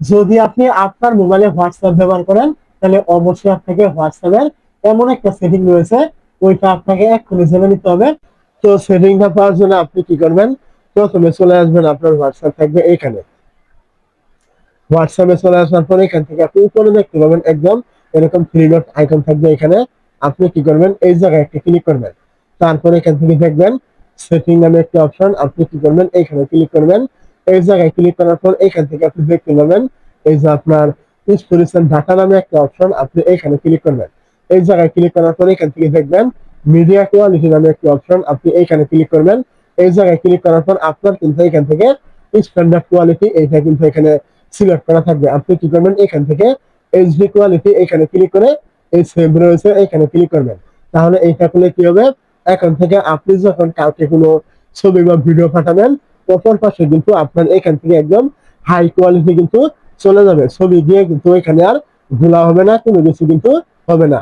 যদি আপনি আপনার মোবাইলে হোয়াটসঅ্যাপ ব্যবহার করেন, তাহলে অবশ্যই আপনাকে হোয়াটসঅ্যাপের এমন একটা সেটিং রয়েছে, ওইটা আপনাকে এক্ষুনি জেনে নিতে হবে। তো সেটিংটা পাওয়ার জন্য আপনি কি করবেন, প্রথমে চলে আসবেন, আপনার হোয়াটসঅ্যাপ থাকবে এখানে। হোয়াটসঅ্যাপে চলে আসার পরে এখান থেকে আপনি উপরে দেখতে পাবেন একদম এরকম থ্রি ডট আইকন থাকবে এখানে। আপনি কি করবেন, এই জায়গায় একটা ক্লিক করবেন। তারপরে এখান থেকে দেখবেন সেটিং নামে একটা অপশন, আপনি কি করবেন, এইখানে ক্লিক করবেন। এই জায়গায় ক্লিক করার পর এখান থেকে আপনি দেখতে পাবেন এই যে আপনার স্টোরেজ এন্ড ডাটা নামে একটা অপশন, আপনি এখানে ক্লিক করবেন। এই জায়গায় ক্লিক করার পর এখান থেকে দেখবেন মিডিয়া কোয়ালিটি নামে একটা অপশন, আপনি এখানে ক্লিক করবেন। এই জায়গায় ক্লিক করার পর আপনার কিন্তু এখান থেকে স্ট্যান্ডার্ড কোয়ালিটি এইটা কিন্তু এখানে সিলেক্ট করা থাকবে। আপনি কি করবেন, এখান থেকে এইচডি কোয়ালিটি এখানে ক্লিক করে এই সেভ রয়েছে এখানে ক্লিক করবেন। তাহলে এইটা করলে কি হবে, এখন থেকে আপনি যখন কাউকে কোনো ছবি বা ভিডিও পাঠাবেন, অপর পাশে কিন্তু আপনার এখান থেকে একদম হাই কোয়ালিটি কিন্তু চলে যাবে, ছবি দিয়ে কিন্তু এখানে আর ভুলা হবে না, কোনো কিছু কিন্তু হবে না।